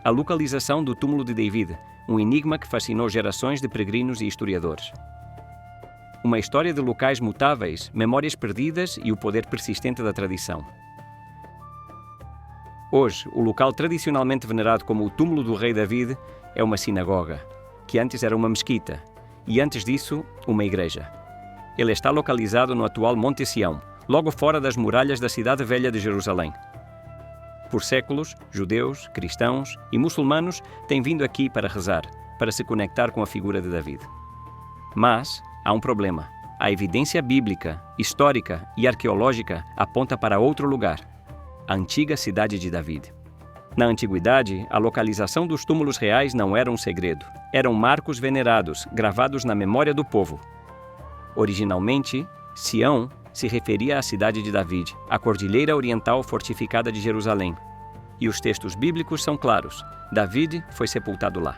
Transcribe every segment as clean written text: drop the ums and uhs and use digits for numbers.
a localização do túmulo de David, um enigma que fascinou gerações de peregrinos e historiadores. Uma história de locais mutáveis, memórias perdidas e o poder persistente da tradição. Hoje, o local tradicionalmente venerado como o túmulo do rei David é uma sinagoga, que antes era uma mesquita, e antes disso, uma igreja. Ele está localizado no atual Monte Sião, logo fora das muralhas da cidade velha de Jerusalém. Por séculos, judeus, cristãos e muçulmanos têm vindo aqui para rezar, para se conectar com a figura de David. Mas há um problema. A evidência bíblica, histórica e arqueológica aponta para outro lugar, a antiga cidade de David. Na antiguidade, a localização dos túmulos reais não era um segredo. Eram marcos venerados, gravados na memória do povo. Originalmente, Sião se referia à cidade de David, a cordilheira oriental fortificada de Jerusalém. E os textos bíblicos são claros. David foi sepultado lá.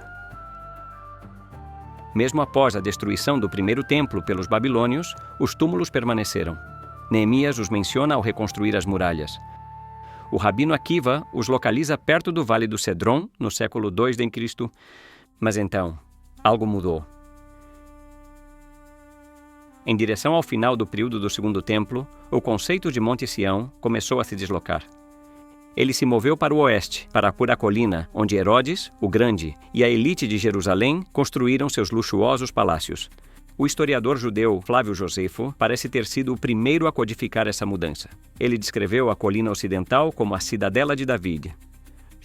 Mesmo após a destruição do primeiro templo pelos babilônios, os túmulos permaneceram. Neemias os menciona ao reconstruir as muralhas. O rabino Akiva os localiza perto do Vale do Cedron, no século II d.C. Mas então, algo mudou. Em direção ao final do período do Segundo Templo, o conceito de Monte Sião começou a se deslocar. Ele se moveu para o oeste, para a pura colina, onde Herodes, o Grande, e a elite de Jerusalém construíram seus luxuosos palácios. O historiador judeu Flávio Josefo parece ter sido o primeiro a codificar essa mudança. Ele descreveu a colina ocidental como a cidadela de David.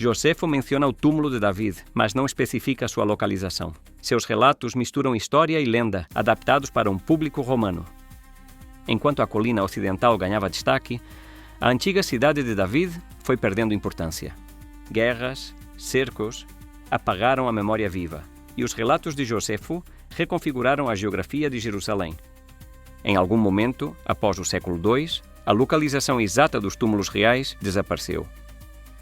Josefo menciona o túmulo de David, mas não especifica sua localização. Seus relatos misturam história e lenda, adaptados para um público romano. Enquanto a colina ocidental ganhava destaque, a antiga cidade de David foi perdendo importância. Guerras, cercos, apagaram a memória viva, e os relatos de Josefo reconfiguraram a geografia de Jerusalém. Em algum momento, após o século II, a localização exata dos túmulos reais desapareceu.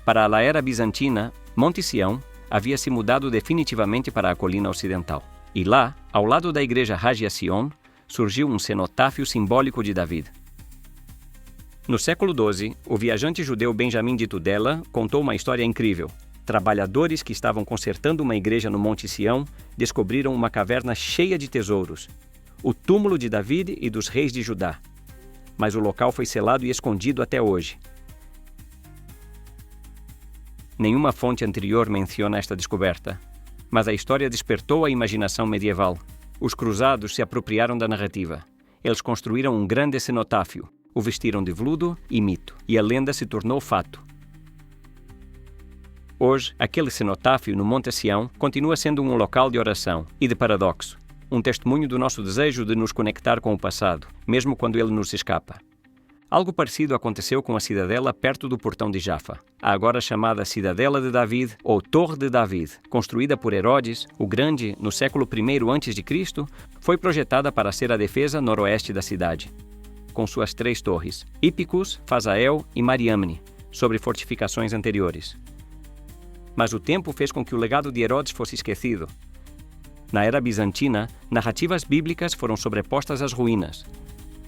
Para a era bizantina, Monte Sião havia se mudado definitivamente para a colina ocidental. E lá, ao lado da igreja Hagia Sion, surgiu um cenotáfio simbólico de David. No século XII, o viajante judeu Benjamim de Tudela contou uma história incrível. Trabalhadores que estavam consertando uma igreja no Monte Sião descobriram uma caverna cheia de tesouros, o túmulo de David e dos reis de Judá. Mas o local foi selado e escondido até hoje. Nenhuma fonte anterior menciona esta descoberta, mas a história despertou a imaginação medieval. Os cruzados se apropriaram da narrativa. Eles construíram um grande cenotáfio, o vestiram de veludo e mito, e a lenda se tornou fato. Hoje, aquele cenotáfio no Monte Sião continua sendo um local de oração e de paradoxo, um testemunho do nosso desejo de nos conectar com o passado, mesmo quando ele nos escapa. Algo parecido aconteceu com a cidadela perto do portão de Jafa, a agora chamada Cidadela de David ou Torre de David, construída por Herodes, o Grande, no século I a.C., foi projetada para ser a defesa noroeste da cidade, com suas 3 torres, Ípicos, Fazael e Mariamne, sobre fortificações anteriores. Mas o tempo fez com que o legado de Herodes fosse esquecido. Na era bizantina, narrativas bíblicas foram sobrepostas às ruínas.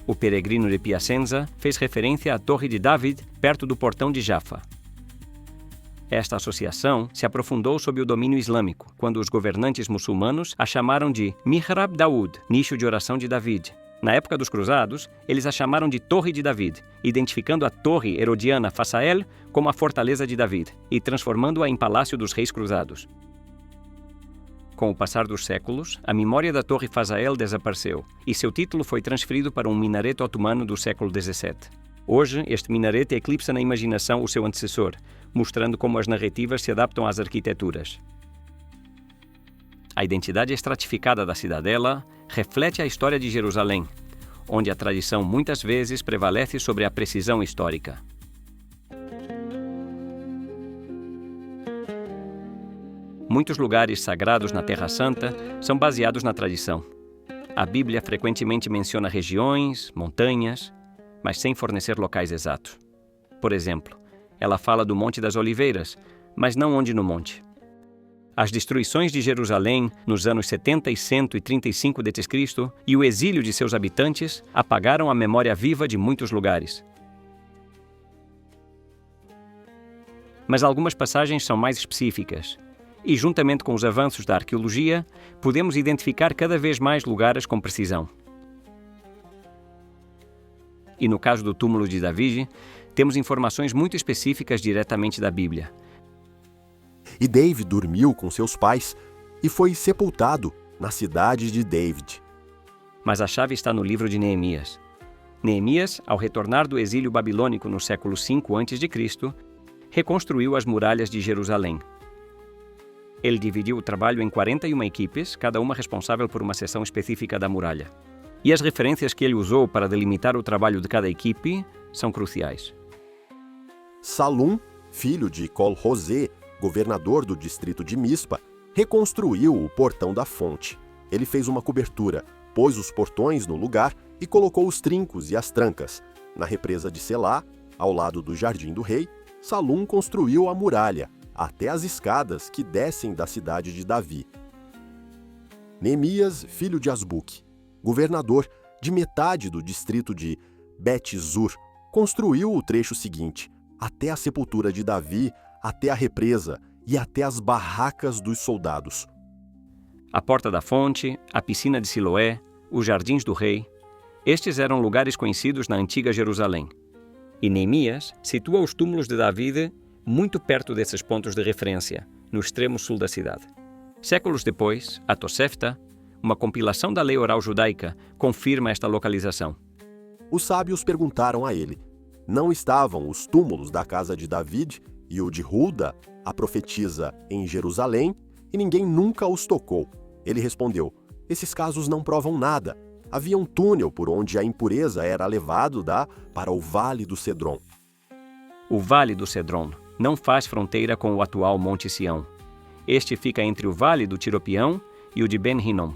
O peregrino de Piacenza fez referência à Torre de David, perto do portão de Jafa. Esta associação se aprofundou sob o domínio islâmico, quando os governantes muçulmanos a chamaram de Mihrab Daoud, nicho de oração de David. Na época dos cruzados, eles a chamaram de Torre de David, identificando a torre herodiana Fasael como a fortaleza de David e transformando-a em palácio dos reis cruzados. Com o passar dos séculos, a memória da Torre Fasael desapareceu e seu título foi transferido para um minarete otomano do século XVII. Hoje, este minarete eclipsa na imaginação o seu antecessor, mostrando como as narrativas se adaptam às arquiteturas. A identidade estratificada da cidadela reflete a história de Jerusalém, onde a tradição muitas vezes prevalece sobre a precisão histórica. Muitos lugares sagrados na Terra Santa são baseados na tradição. A Bíblia frequentemente menciona regiões, montanhas, mas sem fornecer locais exatos. Por exemplo, ela fala do Monte das Oliveiras, mas não onde no monte. As destruições de Jerusalém nos anos 70 e 135 d.C. e o exílio de seus habitantes apagaram a memória viva de muitos lugares. mas algumas passagens são mais específicas. E, juntamente com os avanços da arqueologia, podemos identificar cada vez mais lugares com precisão. E no caso do túmulo de Davi, temos informações muito específicas diretamente da Bíblia. E David dormiu com seus pais e foi sepultado na cidade de David. Mas a chave está no livro de Neemias. Neemias, ao retornar do exílio babilônico no século V a.C., reconstruiu as muralhas de Jerusalém. Ele dividiu o trabalho em 41 equipes, cada uma responsável por uma seção específica da muralha. E as referências que ele usou para delimitar o trabalho de cada equipe são cruciais. Salum, filho de Col-Rosé, governador do distrito de Mispa, reconstruiu o portão da fonte. Ele fez uma cobertura, pôs os portões no lugar e colocou os trincos e as trancas. Na represa de Selá, ao lado do Jardim do Rei, Salum construiu a muralha, até as escadas que descem da cidade de Davi. Neemias, filho de Asbuque, governador de metade do distrito de Bet-Zur, construiu o trecho seguinte, até a sepultura de Davi, até a represa e até as barracas dos soldados. A Porta da Fonte, a Piscina de Siloé, os Jardins do Rei, estes eram lugares conhecidos na antiga Jerusalém. E Neemias situa os túmulos de Davi muito perto desses pontos de referência, no extremo sul da cidade. Séculos depois, a Tosefta, uma compilação da lei oral judaica, confirma esta localização. Os sábios perguntaram a ele: não estavam os túmulos da casa de David e o de Hulda, a profetisa, em Jerusalém, e ninguém nunca os tocou? Ele respondeu: esses casos não provam nada. Havia um túnel por onde a impureza era levado para o Vale do Cedron. O Vale do Cedron não faz fronteira com o atual Monte Sião. Este fica entre o Vale do Tiropião e o de Ben Hinnom.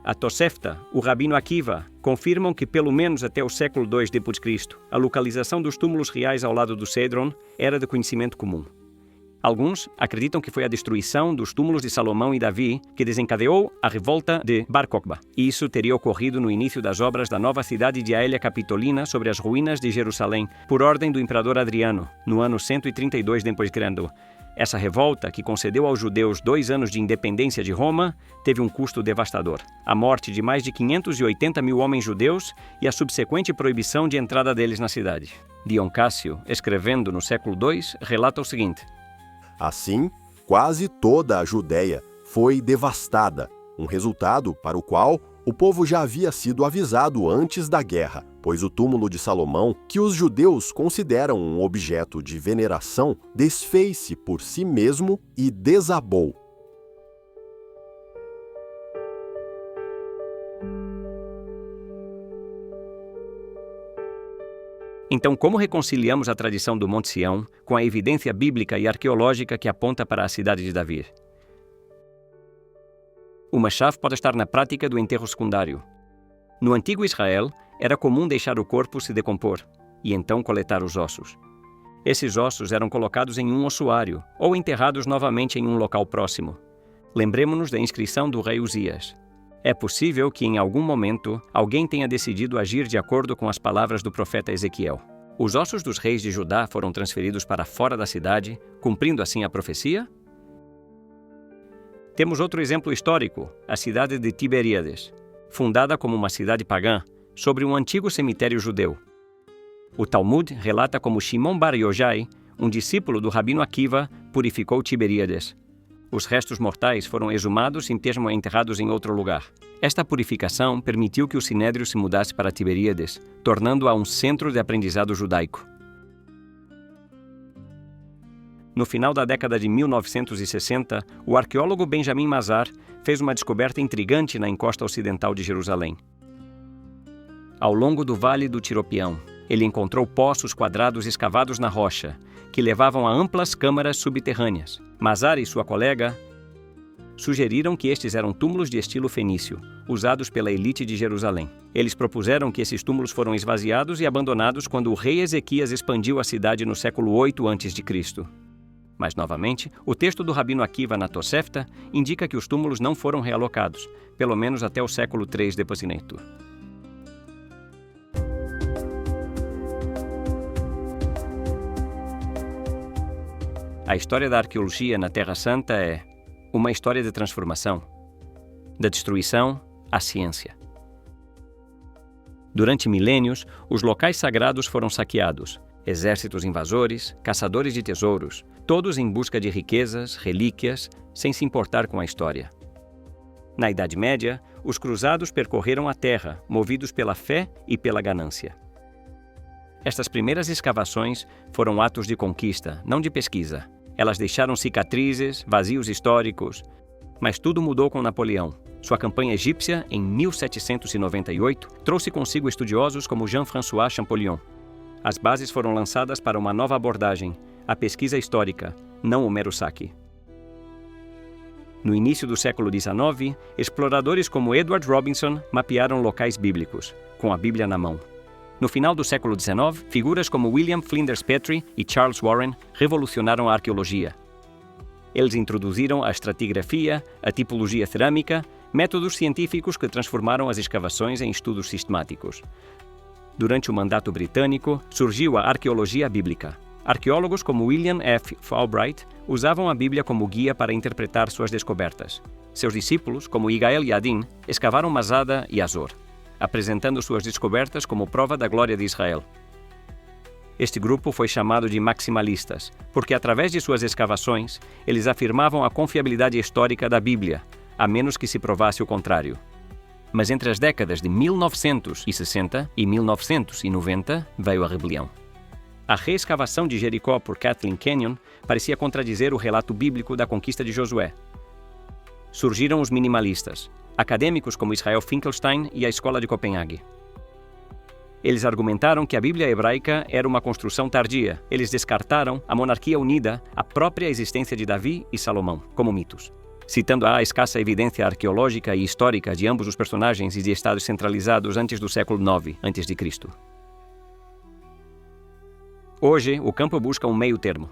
A Tosefta, o Rabino Akiva, confirmam que pelo menos até o século II d.C., a localização dos túmulos reais ao lado do Cedron era de conhecimento comum. Alguns acreditam que foi a destruição dos túmulos de Salomão e Davi que desencadeou a revolta de Bar Kokhba. Isso teria ocorrido no início das obras da nova cidade de Aelia Capitolina sobre as ruínas de Jerusalém, por ordem do imperador Adriano, no ano 132 d.C. Essa revolta, que concedeu aos judeus 2 anos de independência de Roma, teve um custo devastador: a morte de mais de 580 mil homens judeus e a subsequente proibição de entrada deles na cidade. Dion Cássio, escrevendo no século II, relata o seguinte: assim, quase toda a Judéia foi devastada, um resultado para o qual o povo já havia sido avisado antes da guerra, pois o túmulo de Salomão, que os judeus consideram um objeto de veneração, desfez-se por si mesmo e desabou. Então, como reconciliamos a tradição do Monte Sião com a evidência bíblica e arqueológica que aponta para a cidade de Davi? Uma chave pode estar na prática do enterro secundário. No antigo Israel, era comum deixar o corpo se decompor e então coletar os ossos. Esses ossos eram colocados em um ossuário ou enterrados novamente em um local próximo. Lembremos-nos da inscrição do rei Uzias. É possível que, em algum momento, alguém tenha decidido agir de acordo com as palavras do profeta Ezequiel. Os ossos dos reis de Judá foram transferidos para fora da cidade, cumprindo assim a profecia? Temos outro exemplo histórico, a cidade de Tiberíades, fundada como uma cidade pagã, sobre um antigo cemitério judeu. O Talmud relata como Shimon bar Yojai, um discípulo do Rabino Akiva, purificou Tiberíades. Os restos mortais foram exumados e mesmo enterrados em outro lugar. Esta purificação permitiu que o Sinédrio se mudasse para Tiberíades, tornando-a um centro de aprendizado judaico. No final da década de 1960, o arqueólogo Benjamin Mazar fez uma descoberta intrigante na encosta ocidental de Jerusalém. Ao longo do Vale do Tiropião, ele encontrou poços quadrados escavados na rocha, que levavam a amplas câmaras subterrâneas. Mazar e sua colega sugeriram que estes eram túmulos de estilo fenício, usados pela elite de Jerusalém. Eles propuseram que esses túmulos foram esvaziados e abandonados quando o rei Ezequias expandiu a cidade no século 8 a.C. Mas, novamente, o texto do Rabino Akiva na Tosefta indica que os túmulos não foram realocados, pelo menos até o século 3 d.C. A história da arqueologia na Terra Santa é uma história de transformação, da destruição à ciência. Durante milênios, os locais sagrados foram saqueados. Exércitos invasores, caçadores de tesouros, todos em busca de riquezas, relíquias, sem se importar com a história. Na Idade Média, os cruzados percorreram a terra, movidos pela fé e pela ganância. Estas primeiras escavações foram atos de conquista, não de pesquisa. Elas deixaram cicatrizes, vazios históricos, mas tudo mudou com Napoleão. Sua campanha egípcia, em 1798, trouxe consigo estudiosos como Jean-François Champollion. As bases foram lançadas para uma nova abordagem, a pesquisa histórica, não o mero saque. No início do século XIX, exploradores como Edward Robinson mapearam locais bíblicos, com a Bíblia na mão. No final do século XIX, figuras como William Flinders Petrie e Charles Warren revolucionaram a arqueologia. Eles introduziram a estratigrafia, a tipologia cerâmica, métodos científicos que transformaram as escavações em estudos sistemáticos. Durante o mandato britânico, surgiu a arqueologia bíblica. Arqueólogos como William F. Fulbright usavam a Bíblia como guia para interpretar suas descobertas. Seus discípulos, como Yigael Yadin, escavaram Masada e Azor, apresentando suas descobertas como prova da glória de Israel. Este grupo foi chamado de maximalistas, porque através de suas escavações, eles afirmavam a confiabilidade histórica da Bíblia, a menos que se provasse o contrário. Mas entre as décadas de 1960 e 1990 veio a rebelião. A reescavação de Jericó por Kathleen Kenyon parecia contradizer o relato bíblico da conquista de Josué. Surgiram os minimalistas, acadêmicos como Israel Finkelstein e a Escola de Copenhague. Eles argumentaram que a Bíblia hebraica era uma construção tardia. Eles descartaram a monarquia unida, a própria existência de Davi e Salomão, como mitos. Citando a escassa evidência arqueológica e histórica de ambos os personagens e de estados centralizados antes do século IX a.C. Hoje, o campo busca um meio termo.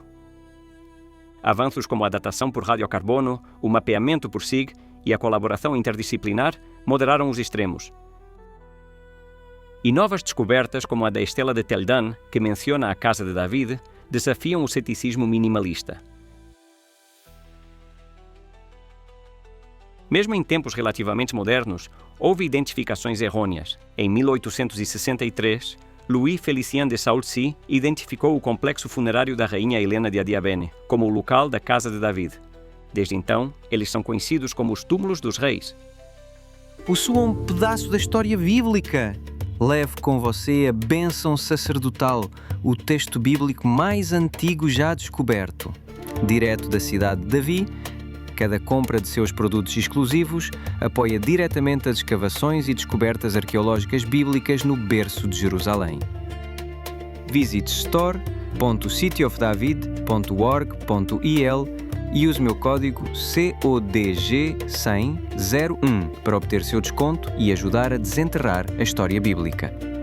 Avanços como a datação por radiocarbono, o mapeamento por SIG e a colaboração interdisciplinar moderaram os extremos. E novas descobertas, como a da Estela de Tel Dan, que menciona a Casa de David, desafiam o ceticismo minimalista. Mesmo em tempos relativamente modernos, houve identificações errôneas. Em 1863, Louis Félicien de Saulcy identificou o complexo funerário da rainha Helena de Adiabene como o local da Casa de David. Desde então, eles são conhecidos como os túmulos dos reis. Possua um pedaço da história bíblica. Leve com você a bênção sacerdotal, o texto bíblico mais antigo já descoberto. Direto da cidade de Davi, cada compra de seus produtos exclusivos apoia diretamente as escavações e descobertas arqueológicas bíblicas no berço de Jerusalém. Visite store.cityofdavid.org.il e use meu código CODG1001 para obter seu desconto e ajudar a desenterrar a história bíblica.